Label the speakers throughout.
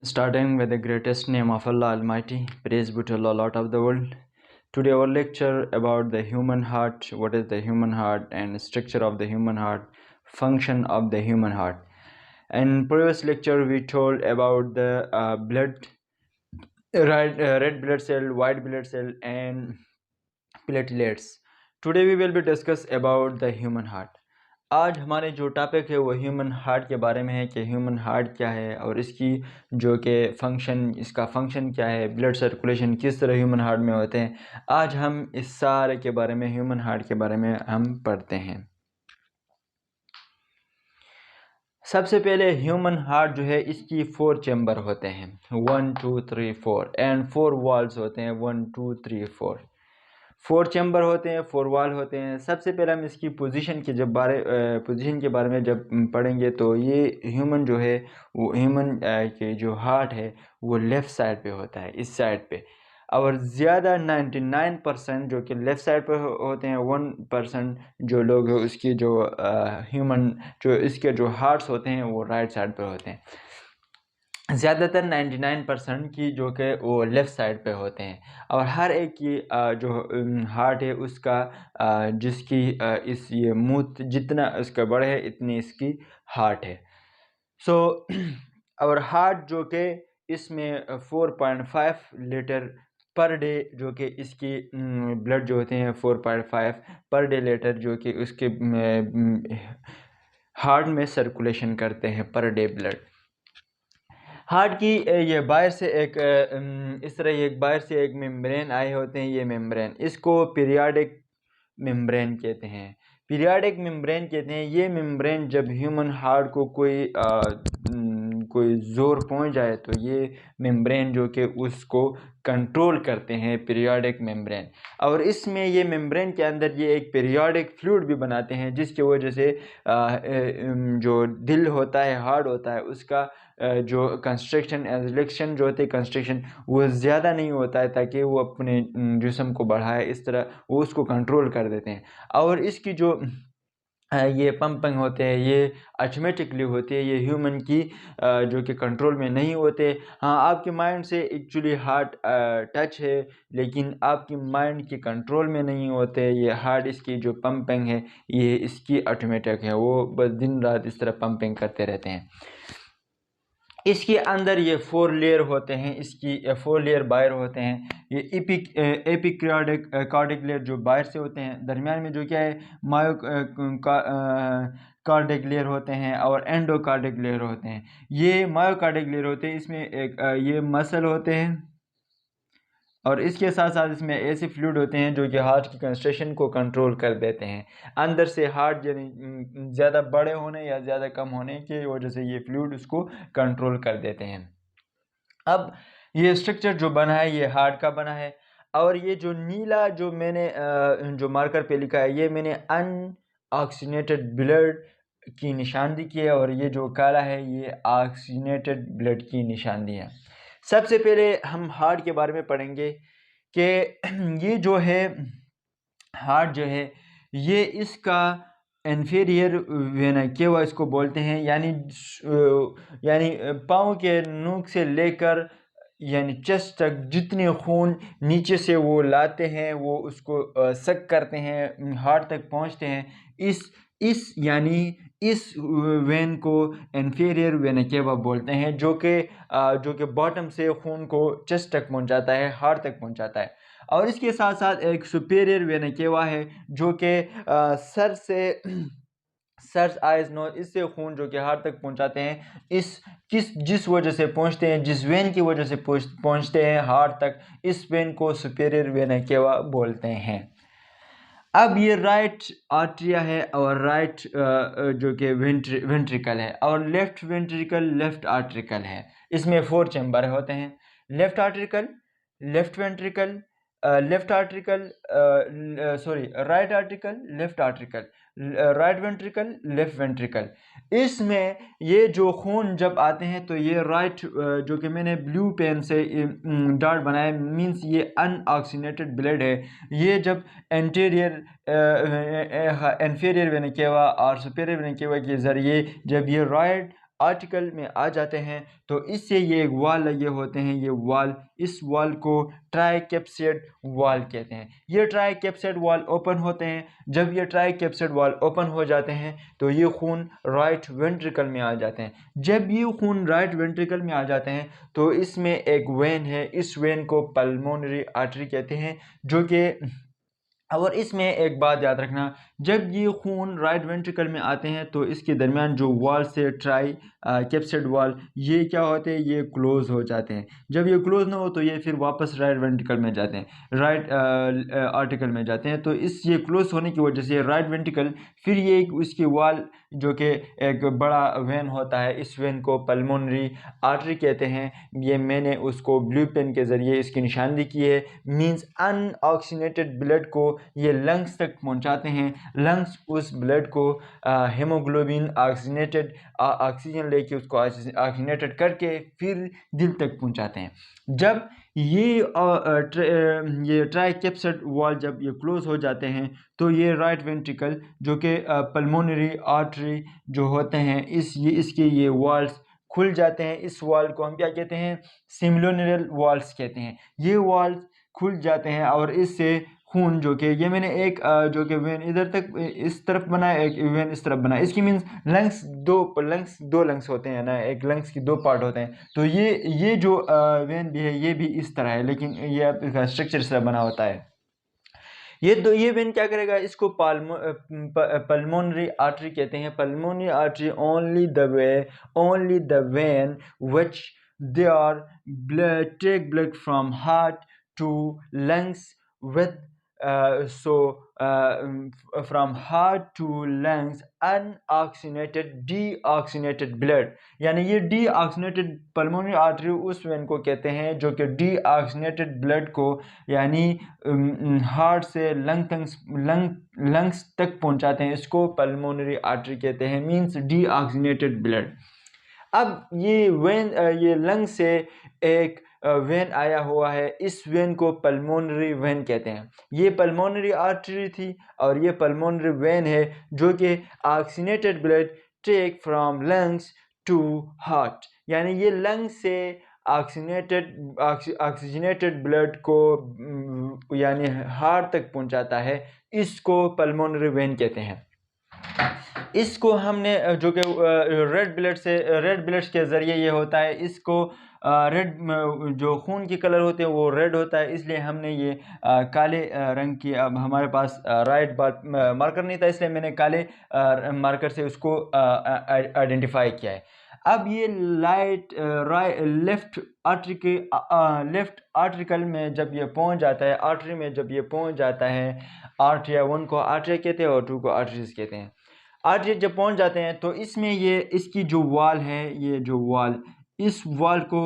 Speaker 1: Starting with the greatest name of Allah Almighty, praise be to Allah, Lord of the world. Today our lecture about the human heart, what is the human heart and structure of the human heart, function of the human heart. In previous lecture we told about the blood, red blood cell, white blood cell and platelets. Today we will be discuss about the human heart. आज हमारे जो topic है वो human heart के बारे में है कि ह्यूमन हार्ट क्या है और इसकी जो कि इसका फंक्शन क्या है, ब्लड सर्कुलेशन किस तरह ह्यूमन हार्ट में होते हैं। आज हम इस सारे के बारे में, ह्यूमन हार्ट के बारे में हम पढ़ते हैं। सबसे पहले ह्यूमन हार्ट जो है इसकी 4 चैम्बर होते हैं, 1 2 3 4 एंड 4 वॉल्स होते हैं, 1 2 3 4 4 चैम्बर होते हैं, 4 वाल होते हैं। सबसे पहले हम इसकी पोजीशन के बारे में जब पढ़ेंगे तो ये ह्यूमन जो है वो ह्यूमन के जो हार्ट है वो लेफ़्ट साइड पे होता है, इस साइड पे। और ज़्यादा 99% जो कि लेफ़्ट साइड पे होते हैं, 1% जो लोग हैं उसकी जो ह्यूमन जो इसके जो हार्ट्स होते हैं वो राइट साइड पे होते हैं। ज़्यादातर 99% की जो कि वो लेफ़्ट साइड पे होते हैं। और हर एक की जो हार्ट है उसका जिसकी इस ये मुँह जितना इसका बड़ा है इतनी इसकी हार्ट है। सो और हार्ट जो कि इसमें 4.5 लीटर पर डे जो कि इसकी ब्लड जो होते हैं 4.5 पर डे लीटर जो कि उसके हार्ट में सर्कुलेशन करते हैं पर डे ब्लड। हार्ट की ये बाहर से एक इस तरह एक बाहर से एक मेम्ब्रेन आए होते हैं। ये मेम्ब्रेन इसको पीरियाडिक मेम्ब्रेन कहते हैं। पीरियाडिक मेम्ब्रेन कहते हैं। ये मेम्ब्रेन जब ह्यूमन हार्ट को कोई ज़ोर पहुंच जाए तो ये मेम्ब्रेन जो कि उसको कंट्रोल करते हैं, पीरियाडिक मेम्ब्रेन। और इसमें ये मेम्ब्रेन के अंदर ये एक पीरियाडिक फ्लूइड भी बनाते हैं जिसकी वजह से जो दिल होता है, हार्ट होता है, उसका जो कंस्ट्रक्शन एजलेक्शन जो होती है कंस्ट्रक्शन वो ज़्यादा नहीं होता है ताकि वो अपने जिस्म को बढ़ाए, इस तरह वो उसको कंट्रोल कर देते हैं। और इसकी जो ये पंपिंग होते हैं ये ऑटोमेटिकली होती है, ये ह्यूमन की जो कि कंट्रोल में नहीं होते। हाँ, आपके माइंड से एक्चुअली हार्ट टच है लेकिन आपकी माइंड के कंट्रोल में नहीं होते। ये हार्ट इसकी जो पंपिंग है ये इसकी ऑटोमेटिक है, वो बस दिन रात इस तरह पंपिंग करते रहते हैं। इसके अंदर ये 4 लेयर होते हैं, इसकी 4 लेयर बाहर होते हैं। ये कार्डिक लेयर जो बाहर से होते हैं, दरमियान में जो क्या है मायो कार्डिक लेयर होते हैं और एंडोकार्डिक लेयर होते हैं। ये मायोकार्डिक लेयर होते हैं, इसमें एक ये मसल होते हैं और इसके साथ साथ इसमें ऐसे फ्लूइड होते हैं जो कि हार्ट की कंस्ट्रक्शन को कंट्रोल कर देते हैं। अंदर से हार्ट यानी ज़्यादा बड़े होने या ज़्यादा कम होने की वजह से ये फ्लूइड उसको कंट्रोल कर देते हैं। अब ये स्ट्रक्चर जो बना है ये हार्ट का बना है। और ये जो नीला जो मैंने जो मार्कर पे लिखा है ये मैंने अनऑक्सीनेटेड ब्लड की निशानदी की है और ये जो काला है ये ऑक्सीनेटेड ब्लड की निशानदी है। सबसे पहले हम हार्ट के बारे में पढ़ेंगे कि ये जो है हार्ट जो है ये इसका इन्फीरियर वेना केवा इसको बोलते हैं, यानी पाँव के नोक से लेकर यानी चेस्ट तक जितने खून नीचे से वो लाते हैं वो उसको सक करते हैं, हार्ट तक पहुंचते हैं। इस वेन को इन्फीरियर वेना केवा बोलते हैं जो कि बॉटम से खून को चेस्ट तक पहुंचाता है, हार्ट तक पहुंचाता है। और इसके साथ साथ एक सुपीरियर वेना केवा है जो कि सर से सर्स आइज नोज इससे खून जो कि हार्ट तक पहुंचाते हैं। जिस वजह से पहुंचते हैं, जिस वेन की वजह से पहुंचते हैं हार्ट तक, इस वेन को सुपीरियर वेना केवा बोलते हैं। अब ये राइट आर्टरिया है और राइट जो कि वेंट्रिकल है और लेफ्ट वेंट्रिकल लेफ्ट आर्ट्रिकल है। इसमें 4 चैम्बर होते हैं, left auricle, left ventricle, left auricle, sorry right auricle, left auricle, right ventricle, left ventricle. इसमें ये जो खून जब आते हैं तो ये राइट जो कि मैंने ब्लू पेन से डॉट बनाया मींस ये अनऑक्सीनेटेड ब्लड है। ये जब इन्फीरियर वेना केवा और सुपीरियर वेना केवा के ज़रिए जब ये राइट आर्टिकल में आ जाते हैं तो इससे ये एक वाल लगे होते हैं, ये वाल, इस वाल को ट्राइकेप्सिड वाल कहते हैं। ये ट्राइकेप्सिड वाल ओपन होते हैं। जब ये ट्राइकेप्सिड वाल ओपन हो जाते हैं तो ये खून राइट वेंट्रिकल में आ जाते हैं। जब ये खून राइट वेंट्रिकल में आ जाते हैं तो इसमें एक वेन है, इस वेन को पल्मोनरी आर्टरी कहते हैं, जो कि, और इसमें एक बात याद रखना, जब ये खून राइट वेंट्रिकल में आते हैं तो इसके दरमियान जो वॉल से ट्राई कैप्सिड वॉल, ये क्या होते हैं, ये क्लोज हो जाते हैं। जब ये क्लोज ना हो तो ये फिर वापस राइट वेंट्रिकल में जाते हैं, राइट आर्टिकल में जाते हैं। तो इस ये क्लोज होने की वजह से राइट वेंट्रिकल, फिर ये इसकी वॉल जो कि एक बड़ा वेन होता है, इस वेन को पल्मोनरी आर्टरी कहते हैं। ये मैंने उसको ब्लू पेन के ज़रिए इसकी निशानदी की है। मींस अनऑक्सीजनेटेड ब्लड को ये लंग्स तक पहुंचाते हैं। लंग्स उस ब्लड को हेमोग्लोबिन ऑक्सीजनेटेड ऑक्सीजन लेके उसको ऑक्सीजनेटेड करके फिर दिल तक पहुंचाते हैं। जब ये ट्राइकेप्सिड वॉल जब ये क्लोज हो जाते हैं तो ये राइट वेंट्रिकल जो कि पल्मोनरी आर्टरी जो होते हैं, इसके ये वॉल्स खुल जाते हैं। इस वॉल को हम क्या कहते हैं, सिमिलोनरल वॉल्स कहते हैं। ये वॉल्स खुल जाते हैं और इससे खून जो कि, ये मैंने एक जो कि वेन इधर तक इस तरफ बनाया, एक वेन इस तरफ बनाया। इसकी मीन्स लंग्स दो लंग्स होते हैं ना, एक लंग्स की दो पार्ट होते हैं। तो ये जो वेन भी है ये भी इस तरह है, लेकिन ये इसका स्ट्रक्चर से बना होता है। ये वेन क्या करेगा, इसको पल्मोनरी आर्टरी कहते हैं। Pulmonary artery only the vein which they are take blood from heart to lungs with from heart to lungs unoxygenated deoxygenated blood, यानी ये deoxygenated pulmonary artery उस वेन को कहते हैं जो कि deoxygenated blood को यानी हार्ट से लंग्स तक पहुंचाते हैं। इसको पल्मोनरी आर्टरी कहते हैं, मींस deoxygenated blood। अब ये लंग से एक वेन आया हुआ है, इस वेन को पल्मोनरी वेन कहते हैं। ये पल्मोनरी आर्टरी थी और ये पल्मोनरी वेन है जो कि oxygenated blood take from lungs to heart, यानी ये लंग से ऑक्सीजनेटेड ब्लड को यानी हार्ट तक पहुंचाता है। इसको पल्मोनरी वेन कहते हैं। इसको हमने जो कि रेड ब्लड्स के ज़रिए ये होता है। इसको रेड जो खून की कलर होते हैं वो रेड होता है, इसलिए हमने ये काले रंग की, अब हमारे पास राइट मार्कर नहीं था इसलिए मैंने काले मार्कर से उसको आइडेंटिफाई किया है। अब ये लेफ्ट आर्ट्रिकल में जब ये पहुंच जाता है, आर्टरी में जब ये पहुंच जाता है, आर्टरिया 1 को आर्टरिया कहते हैं और 2 को आर्टरीज कहते हैं। आर्टरी जब पहुंच जाते हैं तो इसमें ये इसकी जो वॉल है, ये जो वॉल, इस वॉल को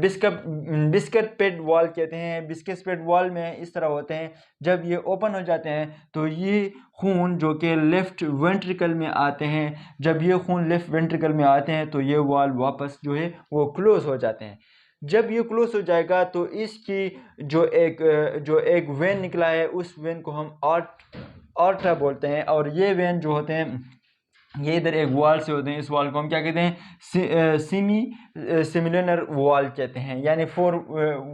Speaker 1: बिस्कट पेड वॉल कहते हैं। बिस्कट पेड वॉल में इस तरह होते हैं। जब ये ओपन हो जाते हैं तो ये खून जो कि लेफ़्ट वेंट्रिकल में आते हैं, जब ये खून लेफ़्ट वेंट्रिकल में आते हैं तो ये वॉल वापस जो है वो क्लोज़ हो जाते हैं। जब ये क्लोज हो जाएगा तो इसकी जो एक वेन निकला है उस वेन को हम आर्टरा बोलते हैं। और ये वेन जो होते हैं ये इधर एक वॉल से होते हैं। इस वॉल को हम क्या कहते हैं, सिमिलर वॉल कहते हैं, यानी 4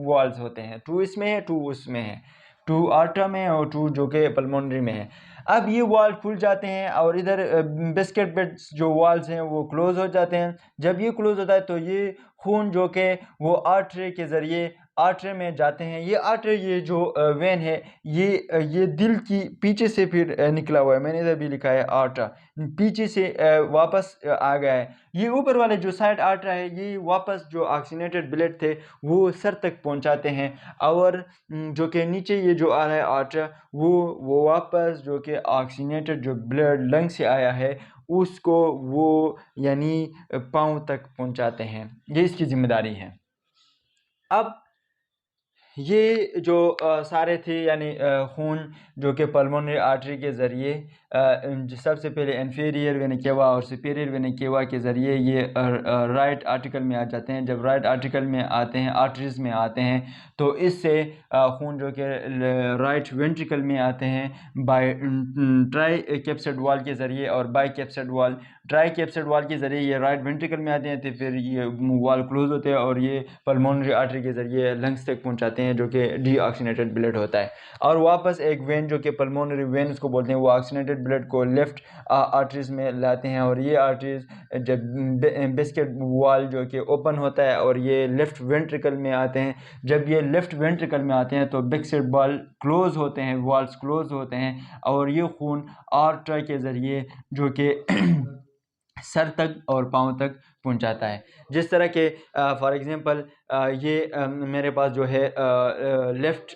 Speaker 1: वॉल्स होते हैं, 2 इसमें है 2 उसमें है, 2 आर्टरा में और 2 जो कि पल्मोनरी में है। अब ये वॉल खुल जाते हैं और इधर बिस्किट बेड्स जो वॉल्स हैं वो क्लोज हो जाते हैं। जब ये क्लोज होता है तो ये खून जो कि वो आर्टरी के ज़रिए आर्टरी में जाते हैं। ये आर्टरी, ये जो वेन है ये दिल की पीछे से फिर निकला हुआ है, मैंने इधर भी लिखा है आर्टरा, पीछे से वापस आ गया है। ये ऊपर वाले जो साइड आर्टरा है ये वापस जो ऑक्सीजनेटेड ब्लड थे वो सर तक पहुंचाते हैं, और जो कि नीचे ये जो आ रहा है आर्टरा वो वापस जो कि ऑक्सीजनेटेड जो ब्लड लंग से आया है उसको वो यानी पाँव तक पहुंचाते हैं। ये इसकी जिम्मेदारी है। अब ये जो सारे थे यानी खून जो कि पल्मोनरी आर्टरी के ज़रिए सबसे पहले इन्फीरियर वेना केवा और सुपीरियर वेना केवा के ज़रिए ये राइट आर्टिकल में आ जाते हैं। जब राइट आर्टिकल में आते हैं, आर्टरीज़ में आते हैं, तो इससे खून जो कि राइट वेंट्रिकल में आते हैं बाय ट्राई कैप्सिड वॉल के ज़रिए और by capsid wall. Try capsid wall के ज़रिए ये राइट वेंट्रिकल में आते हैं, तो फिर ये वॉल क्लोज होते हैं और ये पल्मोनरी आर्टरी के ज़रिए लंग्स तक पहुंचाते हैं जो कि डीऑक्सीनेटेड ब्लड होता है। और वापस एक वेन जो कि पल्मोनरी वेन उसको बोलते हैं, वो ऑक्सीनेटेड ब्लड को लेफ़्ट आर्टरीज़ में लाते हैं और ये आर्टरीज़ जब बिस्किट वॉल जो कि ओपन होता है और ये लेफ़्ट वेंट्रिकल में आते हैं। जब ये लेफ़्ट वेंट्रिकल में आते हैं तो बिस्किट वॉल क्लोज होते हैं, वॉल्स क्लोज होते हैं और ये खून आर्टरी के ज़रिए जो कि सर तक और पाँव तक पहुंचाता है। जिस तरह के फॉर एग्जांपल ये मेरे पास जो है left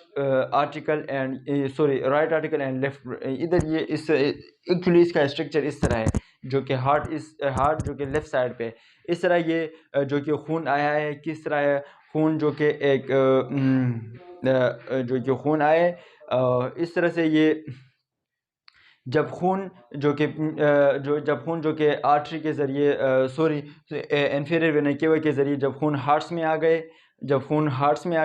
Speaker 1: article and right article and left, इधर ये इस एक्चुअली इसका स्ट्रक्चर इस तरह है जो कि हार्ट जो कि लेफ़्ट साइड पे इस तरह ये जो कि खून आया है, किस तरह है खून जो कि एक जो कि खून आए इस तरह से ये जब खून जो कि आर्टरी के ज़रिए इंफीरियर वेना केवा के ज़रिए जब खून हार्ट्स में आ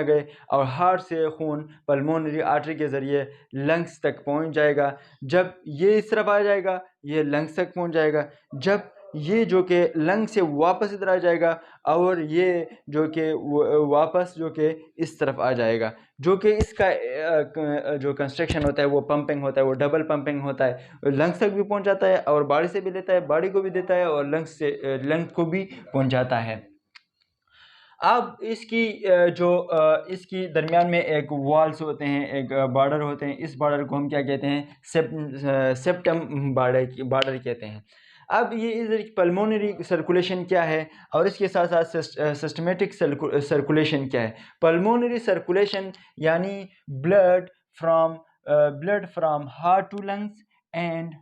Speaker 1: गए और हार्ट से खून पल्मोनरी आर्टरी के ज़रिए लंग्स तक पहुंच जाएगा। जब ये इस तरफ आ जाएगा, ये लंग्स तक पहुंच जाएगा। जब ये जो कि लंग से वापस इधर आ जाएगा और ये जो कि वापस जो कि इस तरफ आ जाएगा, जो कि इसका जो कंस्ट्रक्शन होता है वो पंपिंग होता है, वो डबल पंपिंग होता है। लंग्स तक भी पहुंच जाता है और बॉडी से भी लेता है, बॉडी को भी देता है और लंग्स को भी पहुंचाता है। अब इसकी दरमियान में एक वॉल्स होते हैं, एक बॉर्डर होते हैं। इस बॉर्डर को हम क्या कहते हैं? सेप्टम बॉर्डर कहते हैं। अब ये इधर पल्मोनरी सर्कुलेशन क्या है और इसके साथ साथ सिस्टमेटिक सर्कुलेशन क्या है? पल्मोनरी सर्कुलेशन यानी blood from heart to lungs and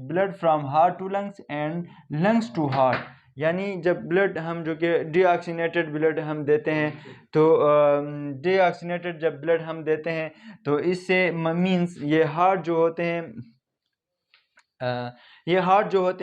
Speaker 1: blood from heart to lungs and lungs to heart. यानी जब ब्लड हम जो कि डीऑक्सीनेटेड ब्लड हम देते हैं, तो डीऑक्सीनेटेड जब ब्लड हम देते हैं तो इससे मीन्स ये हार्ट जो होते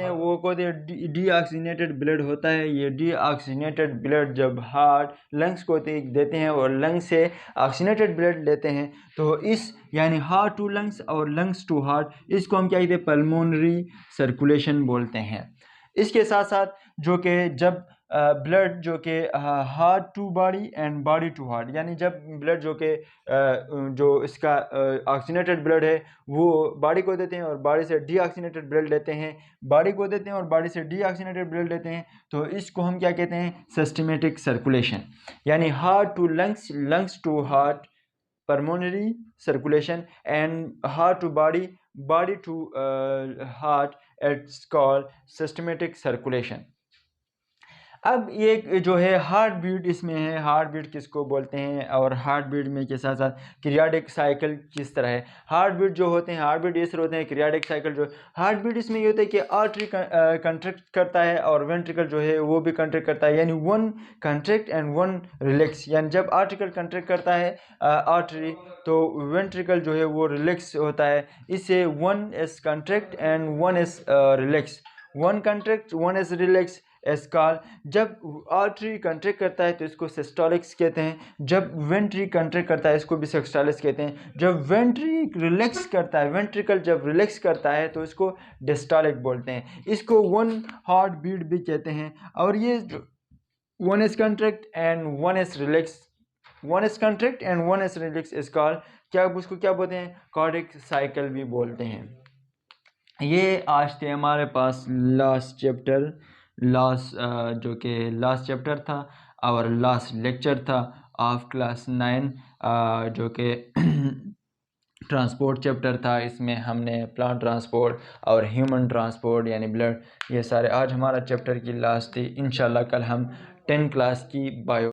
Speaker 1: हैं वो को डीऑक्सीनेटेड ब्लड होता है। ये डीऑक्सीनेटेड ब्लड जब हार्ट लंग्स को देते हैं और लंग्स से ऑक्सीनेटेड ब्लड लेते हैं, तो इस यानी हार्ट टू लंग्स और लंग्स टू हार्ट, इसको हम क्या कहते हैं? पल्मोनरी सर्कुलेशन बोलते हैं। इसके साथ साथ जो कि जब ब्लड जो कि heart to body and body to heart, यानी जब ब्लड जो कि जो इसका ऑक्सीनेटेड ब्लड है वो बॉडी को देते हैं और बॉडी से डीऑक्सीनेटेड ब्लड लेते हैं, बॉडी को देते हैं और बॉडी से डीऑक्सीनेटेड ब्लड लेते हैं, तो इसको हम क्या कहते हैं? Systematic circulation. यानी heart to lungs, lungs to heart, pulmonary circulation, and heart to body, body to heart, it's called systematic circulation। अब ये जो है हार्ट बीट इसमें है, हार्ट बीट किसको बोलते हैं और हार्ट बीट में के साथ साथ क्रियाडिक साइकिल किस तरह है। हार्ट बीट जो होते हैं, हार्ट बीट इस तरह होते हैं, क्रियाडिक साइकिल जो हार्ट बीट इसमें ये होता है कि आर्टरी कंट्रैक्ट करता है और वेंट्रिकल जो है वो भी कंट्रैक्ट करता है, यानी one contract and one relax. यानी जब आर्टिकल कंट्रैक्ट करता है आर्टरी, तो वेंट्रिकल जो है वो रिलैक्स होता है। इससे one is contract and one is relax, one contract one is relax एस्काल। जब आर्टरी कंट्रैक्ट करता है तो इसको सिस्टोलिक्स कहते हैं, जब वेंट्री कंट्रैक्ट करता है इसको भी सिस्टोलिक्स कहते हैं, जब वेंट्री रिलैक्स करता है, वेंट्रिकल जब रिलैक्स करता है तो इसको डिस्टोलिक बोलते हैं। इसको वन हार्ट बीट भी कहते हैं। और ये one is contract and one is relax, one is contract and one is relax एस्काल, क्या उसको क्या बोलते हैं? कार्डिक साइकिल भी बोलते हैं। ये आज थे हमारे पास लास्ट चैप्टर था और लास्ट लेक्चर था ऑफ क्लास 9 जो कि ट्रांसपोर्ट चैप्टर था। इसमें हमने प्लांट ट्रांसपोर्ट और ह्यूमन ट्रांसपोर्ट यानी ब्लड, ये सारे आज हमारा चैप्टर की लास्ट थी। इंशाल्लाह कल हम 10 क्लास की बायो